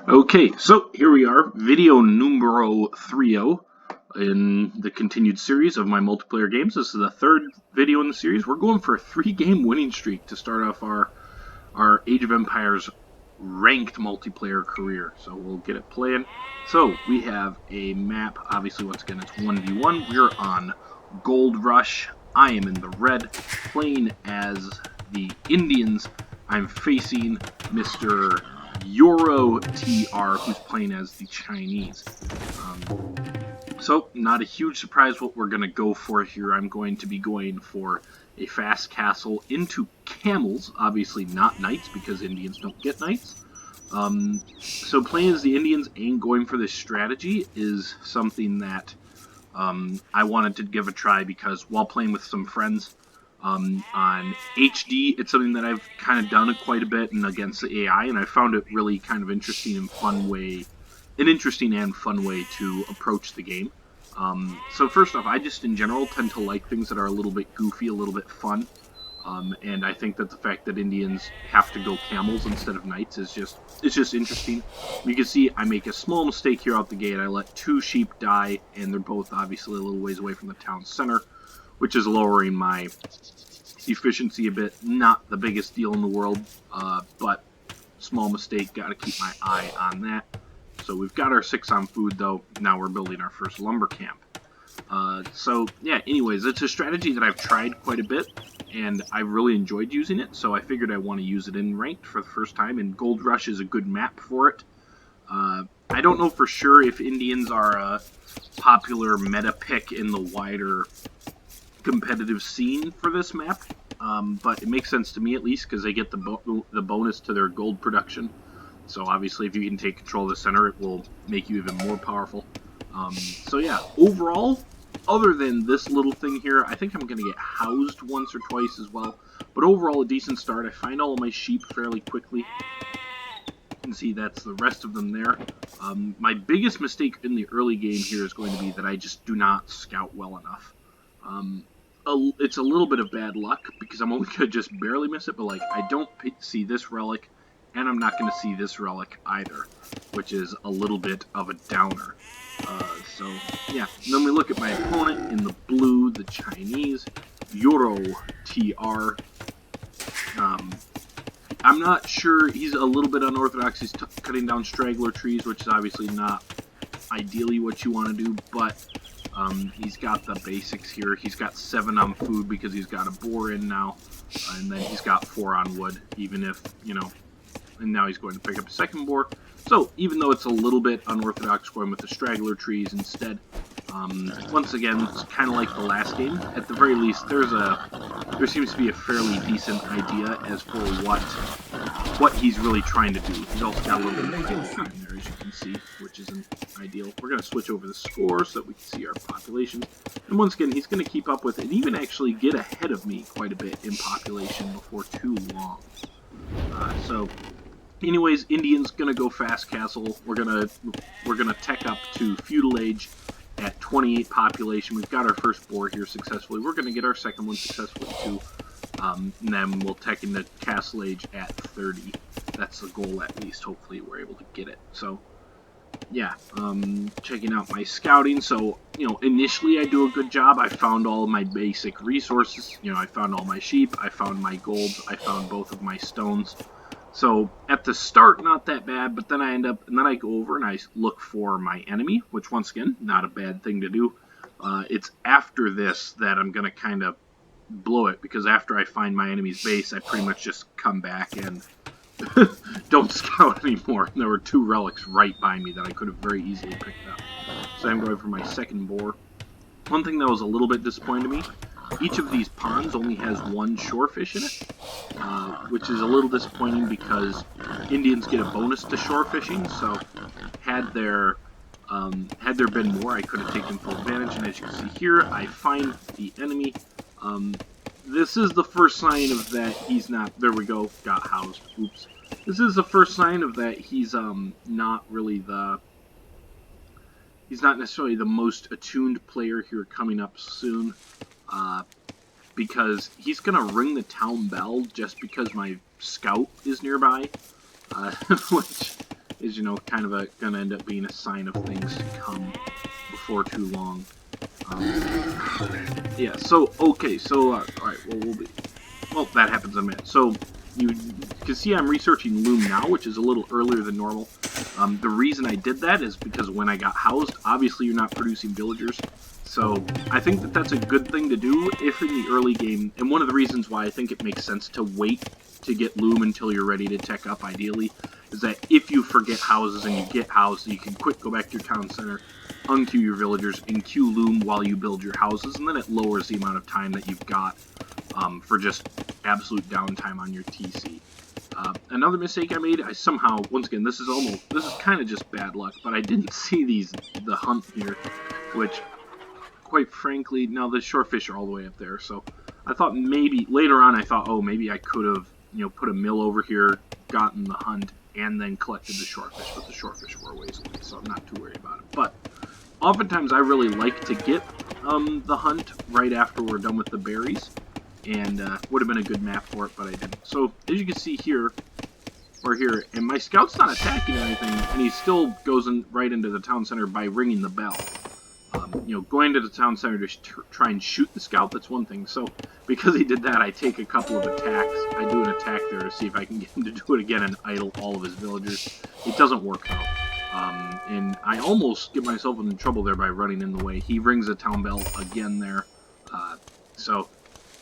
Okay, so here we are, video numero 30 in the continued series of my multiplayer games. This is the third video in the series. We're going for a 3-game winning streak to start off our Age of Empires ranked multiplayer career. So we'll get it playing. So we have a map. Obviously, once again, it's 1v1. We're on Gold Rush. I am in the red, playing as the Indians. I'm facing Mr. Euro TR, who's playing as the Chinese. So, not a huge surprise what we're going to go for here. I'm going to be going for a fast castle into camels, obviously not knights, because Indians don't get knights. So playing as the Indians and going for this strategy is something that I wanted to give a try, because while playing with some friends on HD, it's something that I've kind of done quite a bit and against the AI, and I found it really kind of interesting and fun way, an interesting and fun way to approach the game. So first off, I just in general tend to like things that are a little bit goofy, a little bit fun. And I think that the fact that Indians have to go camels instead of knights is just interesting. You can see I make a small mistake here out the gate. I let 2 sheep die, and they're both obviously a little ways away from the town center, which is lowering my efficiency a bit. Not the biggest deal in the world, but small mistake. Got to keep my eye on that. So we've got our 6 on food, though. Now we're building our first lumber camp. So yeah, anyways, it's a strategy that I've tried quite a bit, and I really enjoyed using it, so I figured I want to use it in ranked for the first time, and Gold Rush is a good map for it. I don't know for sure if Indians are a popular meta pick in the wider competitive scene for this map, but it makes sense to me at least, because they get the bonus to their gold production. So obviously if you can take control of the center, it will make you even more powerful. So yeah, overall, other than this little thing here, I think I'm going to get housed once or twice as well. But overall, a decent start. I find all of my sheep fairly quickly. You can see that's the rest of them there. My biggest mistake in the early game here is going to be that I just do not scout well enough. It's a little bit of bad luck, because I'm only going to just barely miss it, but like I don't see this relic, and I'm not going to see this relic either, which is a little bit of a downer. So, yeah. And then we look at my opponent in the blue, the Chinese, Euro TR. I'm not sure, he's a little bit unorthodox. He's cutting down straggler trees, which is obviously not ideally what you want to do, but he's got the basics here. He's got 7 on food because he's got a boar in now, and then he's got 4 on wood, even if, you know, and now he's going to pick up a second boar. So, even though it's a little bit unorthodox going with the straggler trees instead, once again, it's kind of like the last game. At the very least, there seems to be a fairly decent idea as for what he's really trying to do. He's also got a little bit of kill time there, as you can see, which isn't ideal. We're going to switch over the score so that we can see our populations. And once again, he's going to keep up with it and even actually get ahead of me quite a bit in population before too long. So, anyways, Indian's gonna go fast castle. We're gonna tech up to feudal age at 28 population. We've got our first boar here successfully. We're gonna get our second one successfully too, and then we'll tech into castle age at 30. That's the goal, at least. Hopefully, we're able to get it. So, yeah, checking out my scouting. So, you know, initially I do a good job. I found all of my basic resources. You know, I found all my sheep. I found my gold. I found both of my stones. So, at the start, not that bad, but then I go over and I look for my enemy, which, once again, not a bad thing to do. It's after this that I'm going to kind of blow it, because after I find my enemy's base, I pretty much just come back and don't scout anymore. And there were 2 relics right by me that I could have very easily picked up. So I'm going for my second boar. One thing that was a little bit disappointing to me, each of these ponds only has 1 shorefish in it, which is a little disappointing because Indians get a bonus to shore fishing. So had there been more, I could have taken full advantage. And as you can see here, I find the enemy. This is the first sign of that he's not. There we go. Got housed. Oops. This is the first sign of that he's not really the. He's not necessarily the most attuned player here coming up soon, because he's going to ring the town bell just because my scout is nearby, which is, you know, kind of gonna end up being a sign of things to come before too long. Yeah, so, okay, so, alright, well, that happens in a minute. So, you can see I'm researching loom now, which is a little earlier than normal. The reason I did that is because when I got housed, obviously you're not producing villagers. So I think that that's a good thing to do if in the early game, and one of the reasons why I think it makes sense to wait to get loom until you're ready to tech up ideally, is that if you forget houses and you get housed, you can quick go back to your town center, unqueue your villagers, and queue loom while you build your houses, and then it lowers the amount of time that you've got for just absolute downtime on your TC. Another mistake I made, I somehow, once again, this is kind of just bad luck, but I didn't see the hunt here, which, quite frankly, now the shorefish are all the way up there, so I thought maybe, later on I thought, oh, maybe I could have, you know, put a mill over here, gotten the hunt, and then collected the shorefish, but the shorefish were a ways away, so I'm not too worried about it. But oftentimes I really like to get the hunt right after we're done with the berries, and would have been a good map for it, but I didn't. So, as you can see here, or here, and my scout's not attacking or anything, and he still goes right into the town center by ringing the bell. You know, going to the town center to try and shoot the scout, that's one thing. So, because he did that, I take a couple of attacks. I do an attack there to see if I can get him to do it again and idle all of his villagers. It doesn't work, though. And I almost get myself into trouble there by running in the way. He rings the town bell again there. So,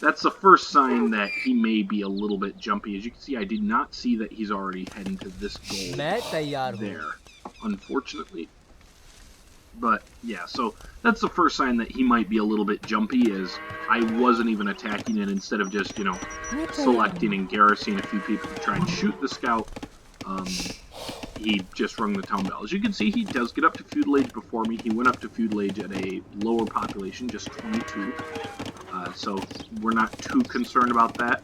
that's the first sign that he may be a little bit jumpy. As you can see, I did not see that he's already heading to this goal there, unfortunately. But, yeah, so that's the first sign that he might be a little bit jumpy, is I wasn't even attacking it. Instead of just, you know, selecting and garrisoning a few people to try and shoot the scout, he just rung the town bell. As you can see, he does get up to feudal age before me. He went up to feudal age at a lower population, just 22. So we're not too concerned about that.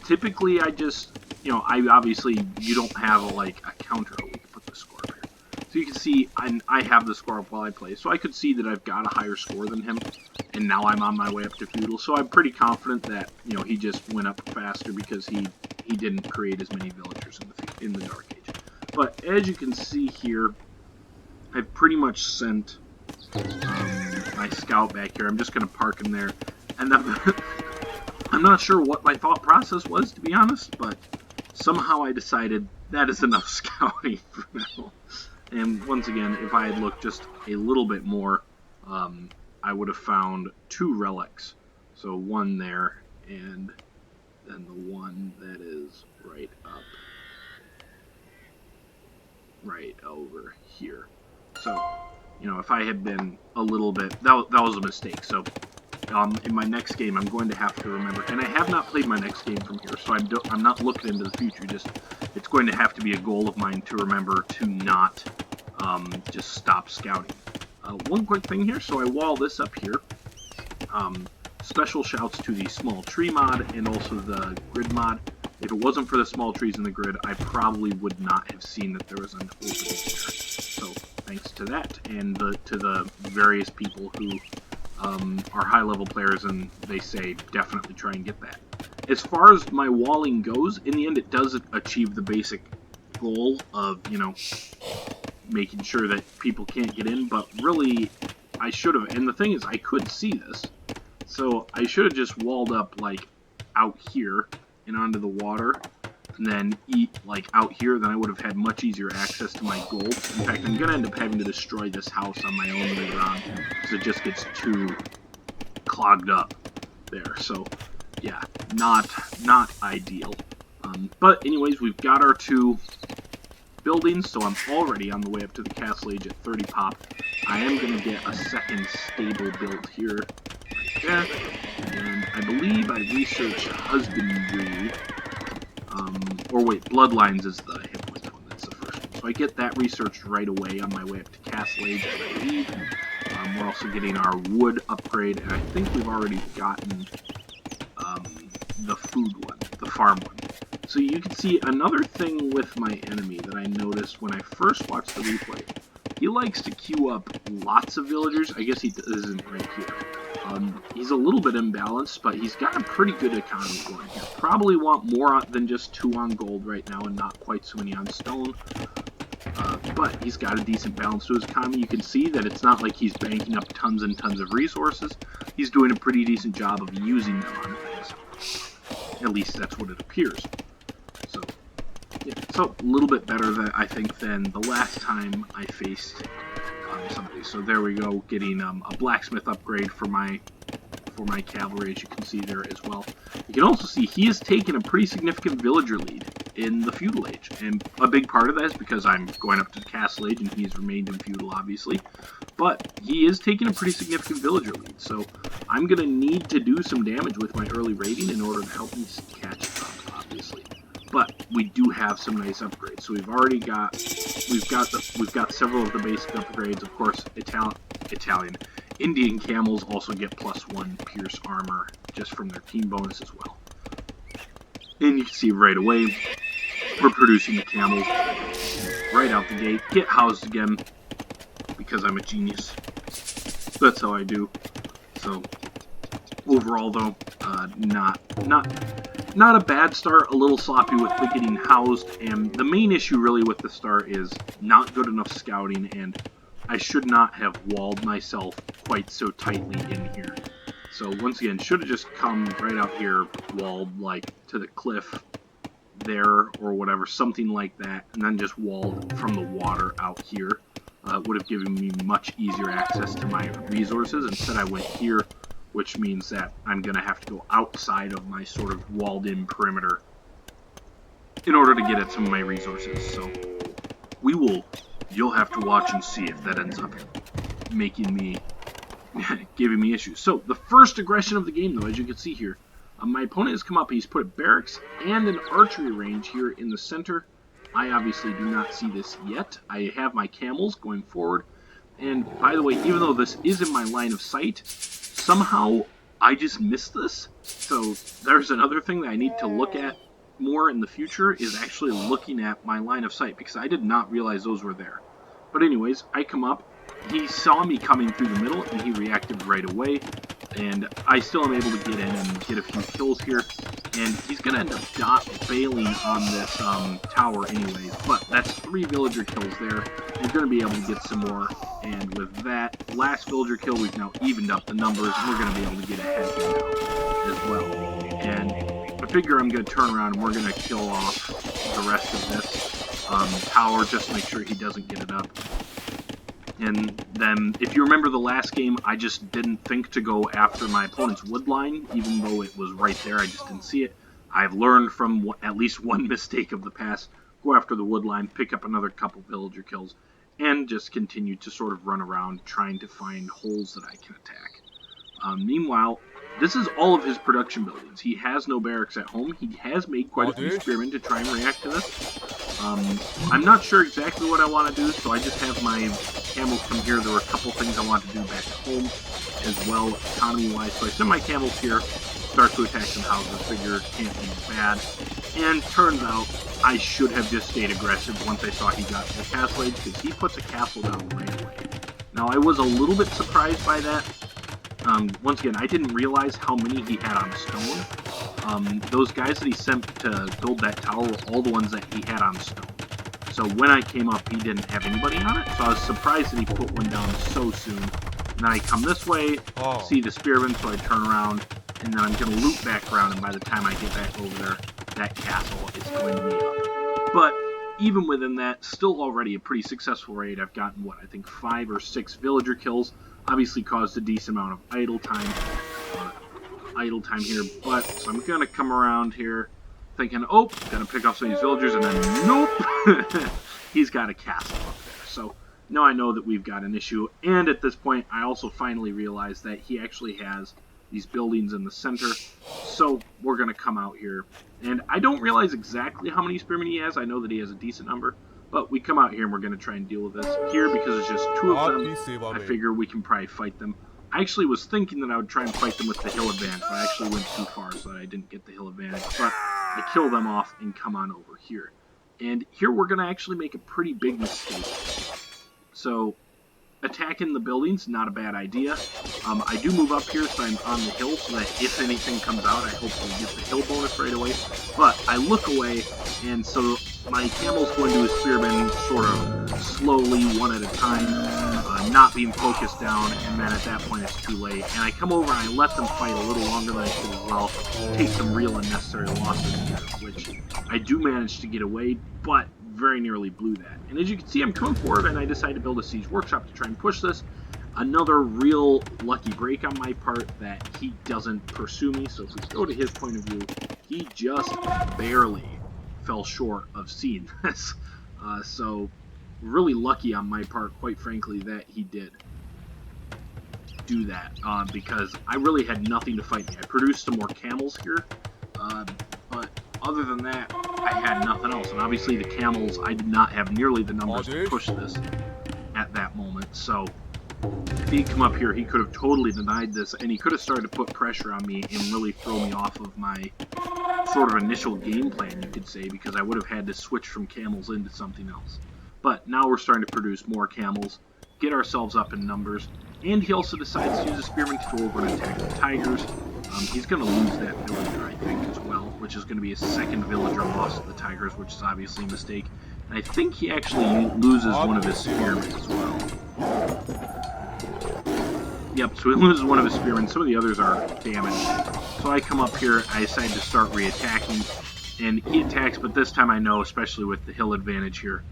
Typically, I just, you know, you don't have, like, a counter. We can put the score up here. So you can see, I have the score up while I play. So I could see that I've got a higher score than him, and now I'm on my way up to feudal. So I'm pretty confident that, you know, he just went up faster because he didn't create as many villagers in the Dark Age. But as you can see here, I've pretty much sent my scout back here. I'm just going to park him there. And I'm not sure what my thought process was, to be honest, but somehow I decided that is enough scouting for now. And once again, if I had looked just a little bit more, I would have found 2 relics. So one there, and then the one that is right up, right over here. So, you know, if I had been a little bit, that was a mistake. So, in my next game, I'm going to have to remember, and I have not played my next game from here, so I'm not looking into the future. Just, it's going to have to be a goal of mine to remember to not just stop scouting. One quick thing here, so I wall this up here. Special shouts to the small tree mod and also the grid mod. If it wasn't for the small trees in the grid, I probably would not have seen that there was an opening there. So thanks to that, and to the various people who are high-level players, and they say definitely try and get that. As far as my walling goes, in the end it does achieve the basic goal of, you know, making sure that people can't get in, but really, I should have, and the thing is, I could see this, so I should have just walled up, like, out here and onto the water, and then like, out here, then I would have had much easier access to my gold. In fact, I'm going to end up having to destroy this house on my own later on, because it just gets too clogged up there, so, yeah, not ideal. But anyways, we've got our 2 buildings, so I'm already on the way up to the castle age at 30 pop. I am going to get a second stable build here, right there, and I believe I researched husbandry, or wait, bloodlines is the hit points one, that's the first one. So I get that researched right away on my way up to castle age, I believe. We're also getting our wood upgrade, and I think we've already gotten the food one, the farm one. So you can see another thing with my enemy that I noticed when I first watched the replay. He likes to queue up lots of villagers. I guess he isn't right here. He's a little bit imbalanced, but he's got a pretty good economy going here. Probably want more than just 2 on gold right now and not quite so many on stone. But he's got a decent balance to his economy. You can see that it's not like he's banking up tons and tons of resources. He's doing a pretty decent job of using them on things. At least that's what it appears. So, yeah, so a little bit better, I think, than the last time I faced somebody. So there we go, getting a blacksmith upgrade for my cavalry, as you can see there as well. You can also see he has taken a pretty significant villager lead in the feudal age, and a big part of that is because I'm going up to the castle age and he's remained in feudal, obviously, but he is taking a pretty significant villager lead, so I'm going to need to do some damage with my early raiding in order to help me catch up, obviously. But we do have some nice upgrades. So we've got several of the basic upgrades. Of course, Indian camels also get +1 pierce armor just from their team bonus as well. And you can see right away, we're producing the camels right out the gate. Get housed again, because I'm a genius. That's how I do. So, overall though, not a bad start, a little sloppy with the getting housed, and the main issue really with the start is not good enough scouting, and I should not have walled myself quite so tightly in here. So once again, should have just come right out here, walled like to the cliff there or whatever, something like that, and then just walled from the water out here. Would have given me much easier access to my resources. Instead I went here, which means that I'm going to have to go outside of my sort of walled-in perimeter in order to get at some of my resources. So you'll have to watch and see if that ends up making me, giving me issues. So the first aggression of the game, though, as you can see here, my opponent has come up, he's put a barracks and an archery range here in the center. I obviously do not see this yet. I have my camels going forward, and by the way, even though this is in my line of sight, somehow I just missed this. So there's another thing that I need to look at more in the future, is actually looking at my line of sight, because I did not realize those were there. But anyways, I come up, he saw me coming through the middle, and he reacted right away, and I still am able to get in and get a few kills here, and he's going to end up bailing on this tower anyways, but that's 3 villager kills there. We're going to be able to get some more, and with that last villager kill, we've now evened up the numbers, and we're going to be able to get ahead now as well. And I figure I'm going to turn around and we're going to kill off the rest of this tower, just to make sure he doesn't get it up. And then, if you remember the last game, I just didn't think to go after my opponent's wood line, even though it was right there, I just didn't see it. I've learned from at least one mistake of the past. Go after the wood line, pick up another couple villager kills, and just continue to sort of run around trying to find holes that I can attack. Meanwhile, this is all of his production buildings. He has no barracks at home. He has made quite a few spearmen to try and react to this. I'm not sure exactly what I want to do, so I just have my camels come here. There were a couple things I want to do back home as well, economy-wise. So I send my camels here, start to attack some houses, figure can't be bad. And turns out I should have just stayed aggressive once I saw he got to the castle age, because he puts a castle down right away. Now, I was a little bit surprised by that. Once again, I didn't realize how many he had on stone. Those guys that he sent to build that tower were all the ones that he had on stone. So when I came up, he didn't have anybody on it, so I was surprised that he put one down so soon. And then I come this way, see the spearmen, so I turn around, and then I'm going to loop back around, and by the time I get back over there, that castle is going to be up. But even within that, still already a pretty successful raid. I've gotten, what, I think 5 or 6 villager kills. Obviously caused a decent amount of idle time here, but so I'm gonna come around here thinking, oh, gonna pick off some of these villagers, and then nope, he's got a castle up there. So now I know that we've got an issue, and at this point I also finally realized that he actually has these buildings in the center. So we're gonna come out here, and I don't realize exactly how many spearmen he has. I know that he has a decent number. But we come out here and we're going to try and deal with this. Here, because it's just 2 of them, I figure we can probably fight them. I actually was thinking that I would try and fight them with the hill advantage, but I actually went too far, so I didn't get the hill advantage. But I kill them off and come on over here. And here we're going to actually make a pretty big mistake. So, attacking the buildings, not a bad idea. I do move up here, so I'm on the hill, so that if anything comes out, I hopefully get the hill bonus right away. But I look away, and so my camel's going to his spearmen, sort of slowly, one at a time, not being focused down, and then at that point it's too late. And I come over and I let them fight a little longer than I should as well, take some real unnecessary losses here, which I do manage to get away, but very nearly blew that. And as you can see, I'm coming forward, and I decide to build a siege workshop to try and push this. Another real lucky break on my part that he doesn't pursue me. So if we go to his point of view, he just barely fell short of seeing this. So really lucky on my part, quite frankly, that he did do that, because I really had nothing to fight me. I produced some more camels here, but other than that, I had nothing else. And obviously the camels, I did not have nearly the numbers to push this at that moment. So if he'd come up here, he could have totally denied this, and he could have started to put pressure on me and really throw me off of my sort of initial game plan, you could say, because I would have had to switch from camels into something else. But now we're starting to produce more camels, get ourselves up in numbers, and he also decides to use a spearman to go over and attack the tigers. He's going to lose that villager, I think, as well, which is going to be his second villager loss to the tigers, which is obviously a mistake. And I think he actually loses one of his spearmen as well. Yep, so he loses one of his spearmen. Some of the others are damaged. So I come up here, I decide to start re-attacking, and he attacks, but this time I know, especially with the hill advantage here,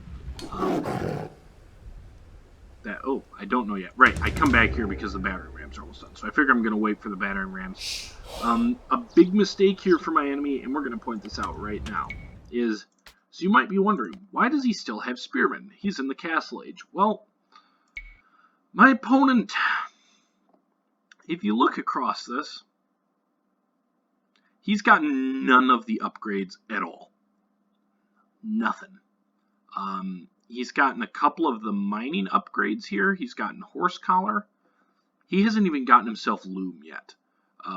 that, oh, I don't know yet. Right, I come back here because the battering rams are almost done. So I figure I'm going to wait for the battering rams. A big mistake here for my enemy, and we're going to point this out right now, is, so you might be wondering, why does he still have spearmen? He's in the castle age. Well, my opponent, if you look across this, he's gotten none of the upgrades at all. Nothing. He's gotten a couple of the mining upgrades here. He's gotten horse collar. He hasn't even gotten himself loom yet,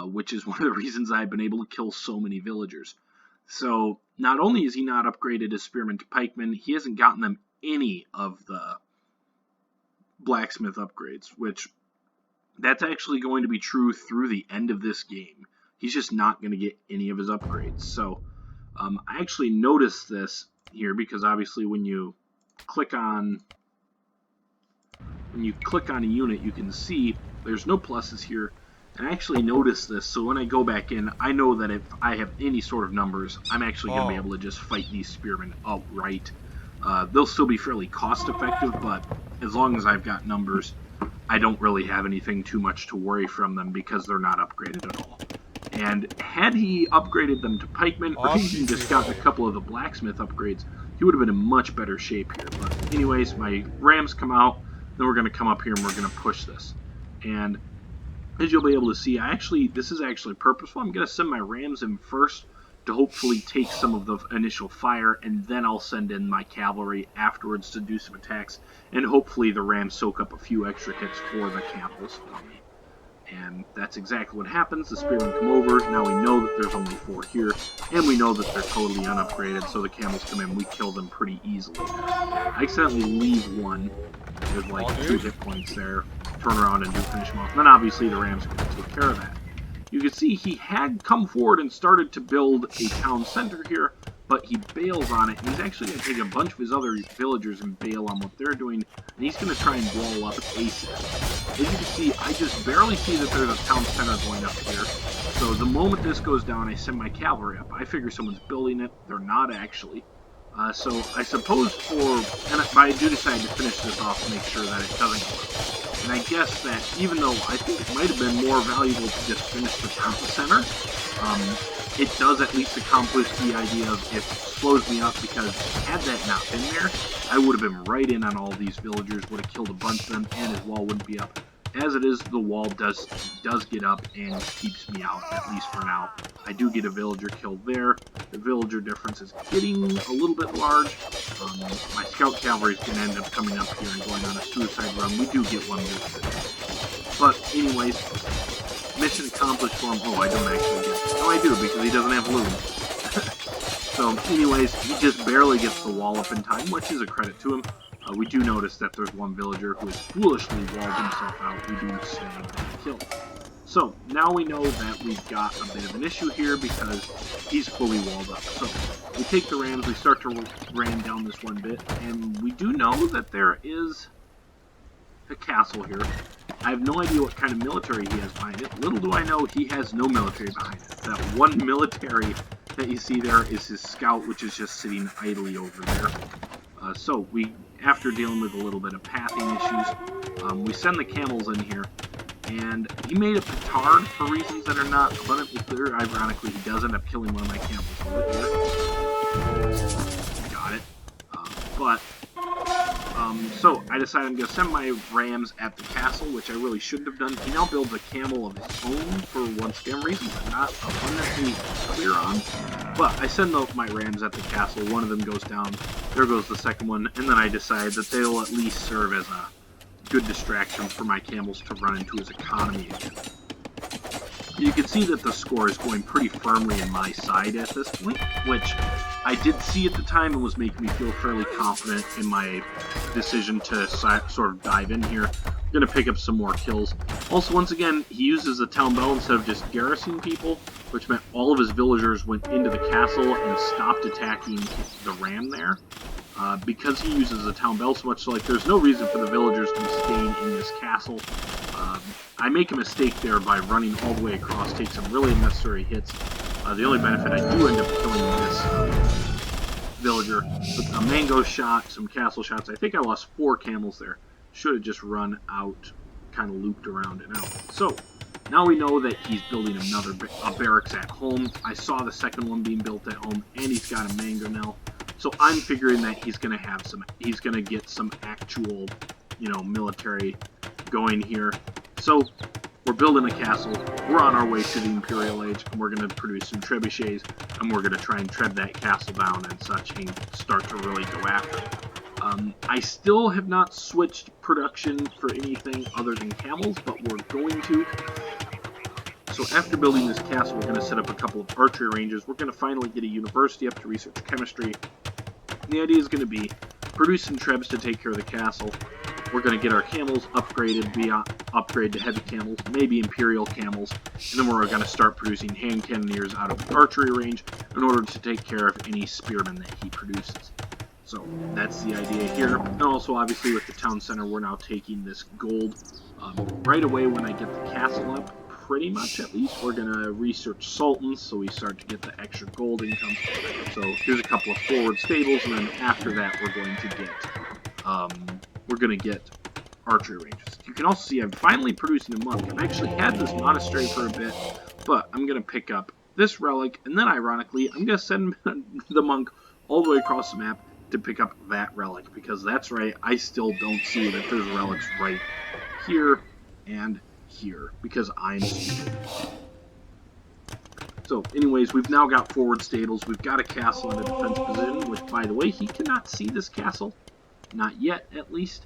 which is one of the reasons I've been able to kill so many villagers. So not only is he not upgraded his spearmen to pikemen, he hasn't gotten them any of the blacksmith upgrades, which that's actually going to be true through the end of this game. He's just not going to get any of his upgrades. So I actually noticed this here because obviously when you click on a unit, you can see there's no pluses here. And I actually noticed this, so when I go back in, I know that if I have any sort of numbers, I'm actually going to be able to just fight these spearmen outright. They'll still be fairly cost effective, but as long as I've got numbers, I don't really have anything too much to worry from them because they're not upgraded at all. And had he upgraded them to pikemen, or even just gotten a couple of the blacksmith upgrades, he would have been in much better shape here. But anyways, my rams come out, then we're going to come up here and we're going to push this. And as you'll be able to see, this is actually purposeful. I'm going to send my rams in first to hopefully take some of the initial fire, and then I'll send in my cavalry afterwards to do some attacks, and hopefully the rams soak up a few extra hits for the camels for me. And that's exactly what happens. The spearmen come over. Now we know that there's only 4 here, and we know that they're totally unupgraded, so the camels come in. We kill them pretty easily. I accidentally leave one with like 2 hit points there, turn around and do finish him off. And then obviously the rams are going to take care of that. You can see he had come forward and started to build a town center here, but he bails on it, and he's actually going to take a bunch of his other villagers and bail on what they're doing, and he's going to try and wall up ASAP. As you can see, I just barely see that there's a town center going up here, so the moment this goes down, I send my cavalry up. I figure someone's building it. They're not actually. So I suppose but I do decide to finish this off to make sure that it doesn't go up. And I guess that even though I think it might have been more valuable to just finish the town center, it does at least accomplish the idea of it slows me up, because had that not been there, I would have been right in on all these villagers, would have killed a bunch of them, and his wall wouldn't be up. As it is, the wall does get up and keeps me out, at least for now. I do get a villager killed there. The villager difference is getting a little bit large. My scout cavalry is going to end up coming up here and going on a suicide run. We do get one visit. But anyways, mission accomplished for him. Oh, I don't actually get it. No, I do, because he doesn't have loom. So anyways, he just barely gets the wall up in time, which is a credit to him. We do notice that there's one villager who has foolishly walled himself out. We do snag and kill. So now we know that we've got a bit of an issue here because he's fully walled up. So we take the rams, we start to ram down this one bit, and we do know that there is a castle here. I have no idea what kind of military he has behind it. Little do I know he has no military behind it. That one military that you see there is his scout, which is just sitting idly over there. So we, after dealing with a little bit of pathing issues, we send the camels in here, and he made a petard for reasons that are not abundantly clear. Ironically, he does end up killing one of my camels over here. Got it. So I decided I'm going to send my rams at the castle, which I really shouldn't have done. He now builds a camel of his own for, once again, reasons I'm not abundantly clear on. But I send my rams at the castle. One of them goes down. There goes the second one. And then I decide that they'll at least serve as a good distraction for my camels to run into his economy again. You can see that the score is going pretty firmly in my side at this point, which I did see at the time and was making me feel fairly confident in my decision to sort of dive in here. I'm going to pick up some more kills. Also, once again, he uses the town bell instead of just garrisoning people, which meant all of his villagers went into the castle and stopped attacking the ram there. Because he uses the town bell so much, so like there's no reason for the villagers to be staying in this castle. I make a mistake there by running all the way across, take some really unnecessary hits. The only benefit, I do end up killing this villager with a mango shot, some castle shots. I think I lost 4 camels there. Should have just run out, kind of looped around and out. So, now we know that he's building another barracks at home. I saw the second one being built at home, and he's got a mango now. So I'm figuring that he's going to have he's going to get some actual, military going here. So we're building a castle. We're on our way to the Imperial Age, and we're going to produce some trebuchets, and we're going to try and tread that castle down and such, and start to really go after it. I still have not switched production for anything other than camels, but we're going to. So after building this castle, we're going to set up a couple of archery ranges. We're going to finally get a university up to research chemistry. And the idea is going to be produce some trebs to take care of the castle. We're going to get our camels upgraded via upgrade to heavy camels, maybe imperial camels, and then we're going to start producing hand cannoneers out of the archery range in order to take care of any spearmen that he produces. So that's the idea here. And also, obviously, with the town center, we're now taking this gold. Right away when I get the castle up, pretty much at least, we're going to research sultans, so we start to get the extra gold income. So here's a couple of forward stables, and then after that we're going to get archery ranges. You can also see I'm finally producing a monk. I've actually had this monastery for a bit, but I'm going to pick up this relic, and then ironically I'm going to send the monk all the way across the map to pick up that relic, because that's right, I still don't see that there's relics right here and here, because I'm stupid. So anyways, we've now got forward stables, we've got a castle in a defense position, which, by the way, he cannot see this castle. Not yet, at least.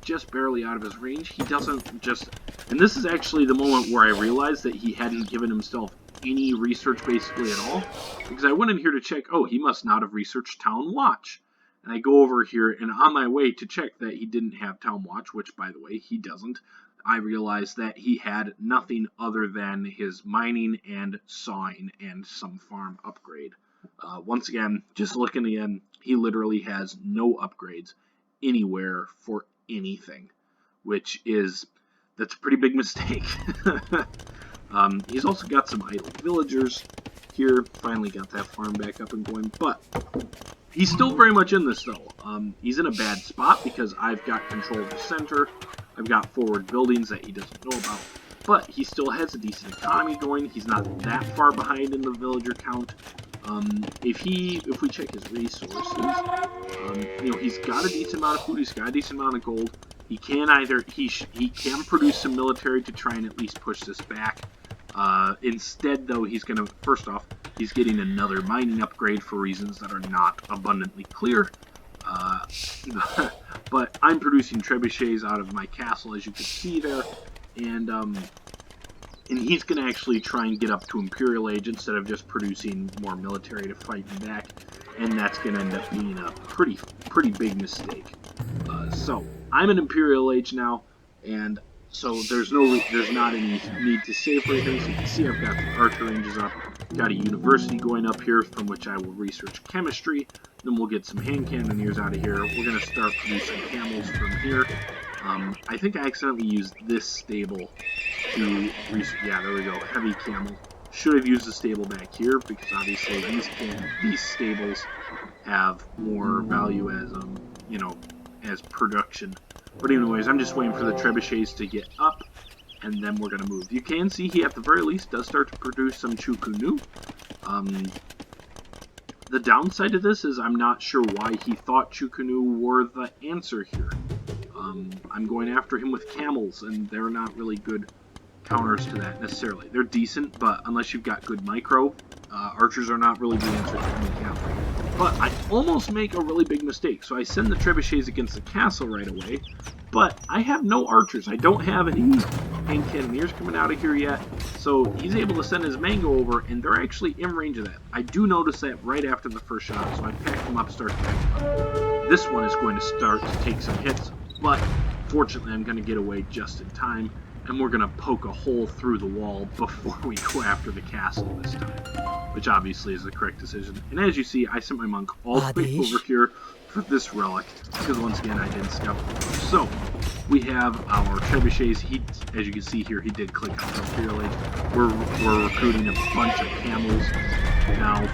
Just barely out of his range. He doesn't just... And this is actually the moment where I realized that he hadn't given himself any research basically at all. Because I went in here to check, oh, he must not have researched Town Watch. And I go over here, and on my way to check that he didn't have Town Watch, which, by the way, he doesn't, I realized that he had nothing other than his mining and sawing and some farm upgrade. Once again, just looking again, he literally has no upgrades anywhere for anything, that's a pretty big mistake. He's also got some idle villagers here, finally got that farm back up and going, but he's still very much in this though. He's in a bad spot because I've got control of the center, I've got forward buildings that he doesn't know about, but he still has a decent economy going. He's not that far behind in the villager count. If we check his resources, he's got a decent amount of food, he's got a decent amount of gold. He can can produce some military to try and at least push this back. Instead, though, first off, he's getting another mining upgrade for reasons that are not abundantly clear. But I'm producing trebuchets out of my castle, as you can see there, and he's going to actually try and get up to Imperial Age instead of just producing more military to fight me back, and that's going to end up being a pretty big mistake. So I'm in Imperial Age now, and so there's not any need to save for anything. So you can see I've got the archer ranges up. Got a university going up here from which I will research chemistry. Then we'll get some hand cannoneers out of here. We're going to start producing camels from here. I think I accidentally used this stable to research. Yeah, there we go. Heavy camel. Should have used the stable back here because obviously these stables have more value as as production. But anyways, I'm just waiting for the trebuchets to get up, and then we're gonna move. You can see he at the very least does start to produce some chukunu. The downside to this is I'm not sure why he thought chukunu were the answer here. I'm going after him with camels, and they're not really good counters to that necessarily. They're decent, but unless you've got good micro, archers are not really the answer to any cavalry. But I almost make a really big mistake, so I send the trebuchets against the castle right away, but I have no archers. I don't have any hand cannoneers coming out of here yet, so he's able to send his mango over, and they're actually in range of that. I do notice that right after the first shot, so I pack them up, start packing up. This one is going to start to take some hits, but fortunately I'm going to get away just in time, and we're going to poke a hole through the wall before we go after the castle this time, which obviously is the correct decision. And as you see, I sent my monk all the way over here for this relic, because once again I didn't scout. So, we have our trebuchets. As you can see here, he did click on the Imperial Age. We're recruiting a bunch of camels now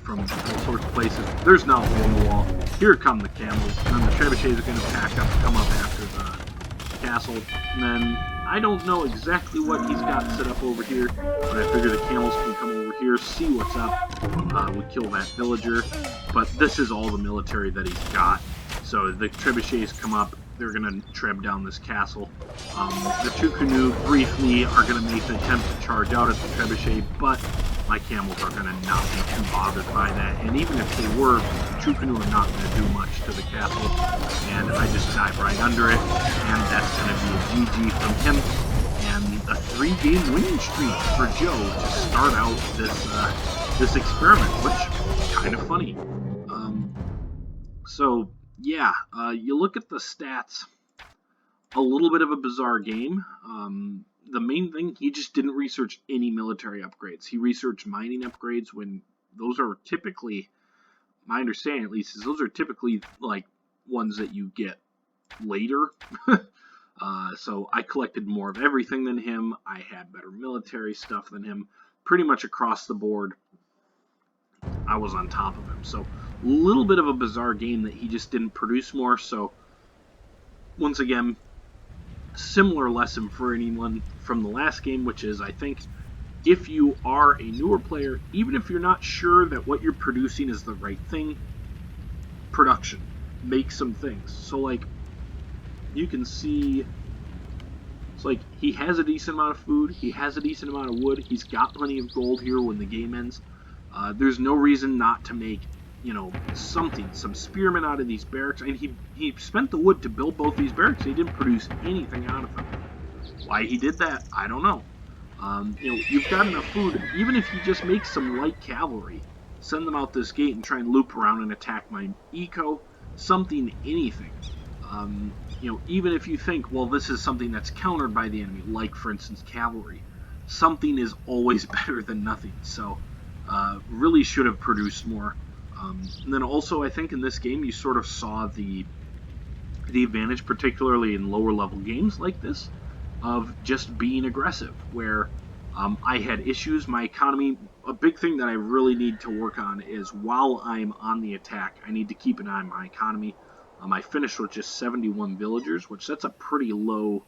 from all sorts of places. There's now a hole in the wall. Here come the camels, and then the trebuchets are going to pack up and come up after the castle. And then I don't know exactly what he's got set up over here, but I figure the camels can come over here, see what's up. We kill that villager, but this is all the military that he's got. So the trebuchets come up. They're going to treb down this castle. The chukunu briefly are going to make an attempt to charge out at the trebuchet, but my camels are going to not be too bothered by that. And even if they were, chukunu are not going to do much to the castle. And I just dive right under it, and that's going to be a GG from him. And a 3-game winning streak for Joe to start out this experiment, which kind of funny. So yeah, you look at the stats, a little bit of a bizarre game. The main thing, he just didn't research any military upgrades. He researched mining upgrades when those are typically, my understanding at least, is those are typically like ones that you get later. So I collected more of everything than him. I had better military stuff than him. Pretty much across the board, I was on top of him. So a little bit of a bizarre game that he just didn't produce more. So once again, similar lesson for anyone from the last game, which is, I think, if you are a newer player, even if you're not sure that what you're producing is the right thing, production. Make some things. So, like, you can see, it's like, he has a decent amount of food, he has a decent amount of wood, he's got plenty of gold here when the game ends. There's no reason not to make, some spearmen out of these barracks. And he spent the wood to build both these barracks. He didn't produce anything out of them. Why he did that, I don't know. You've got enough food. Even if you just make some light cavalry, send them out this gate and try and loop around and attack my eco, something, anything. Even if you think, well, this is something that's countered by the enemy, like, for instance, cavalry, something is always better than nothing. So, really should have produced more. And then also, I think in this game, you sort of saw the advantage, particularly in lower level games like this, of just being aggressive, where I had issues. My economy, a big thing that I really need to work on is while I'm on the attack, I need to keep an eye on my economy. I finished with just 71 villagers, which that's a pretty low,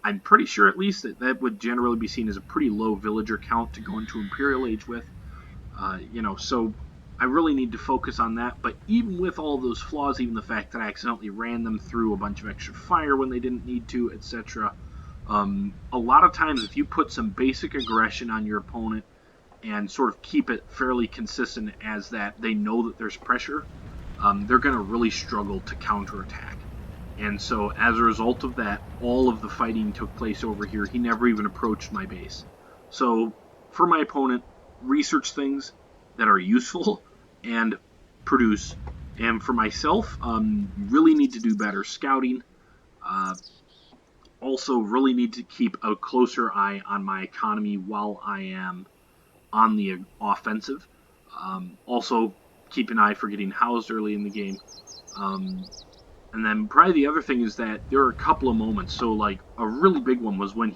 I'm pretty sure at least that would generally be seen as a pretty low villager count to go into Imperial Age with. So I really need to focus on that. But even with all those flaws, even the fact that I accidentally ran them through a bunch of extra fire when they didn't need to, etc., a lot of times if you put some basic aggression on your opponent and sort of keep it fairly consistent as that they know that there's pressure, they're going to really struggle to counterattack. And so as a result of that, all of the fighting took place over here. He never even approached my base. So for my opponent, research things that are useful and produce. And for myself, really need to do better scouting. Also really need to keep a closer eye on my economy while I am on the offensive. Also, keep an eye for getting housed early in the game. And then probably the other thing is that there are a couple of moments. So like a really big one was when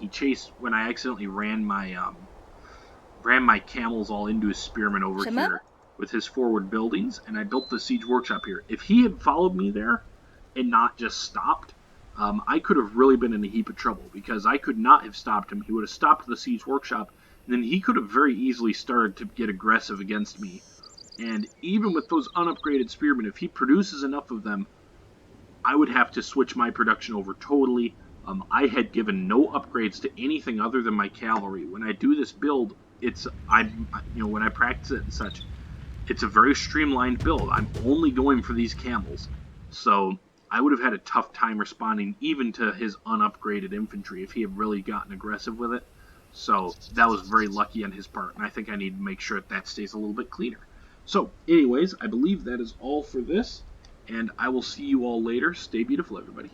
I accidentally ran my camels all into his spearmen over Camel? here with his forward buildings, and I built the siege workshop here. If he had followed me there and not just stopped, I could have really been in a heap of trouble because I could not have stopped him. He would have stopped the siege workshop, and then he could have very easily started to get aggressive against me. And even with those unupgraded spearmen, if he produces enough of them, I would have to switch my production over totally. I had given no upgrades to anything other than my cavalry. When I do this build, when I practice it and such, it's a very streamlined build. I'm only going for these camels, so I would have had a tough time responding even to his unupgraded infantry if he had really gotten aggressive with it. So that was very lucky on his part, and I think I need to make sure that stays a little bit cleaner. So, anyways, I believe that is all for this, and I will see you all later. Stay beautiful, everybody.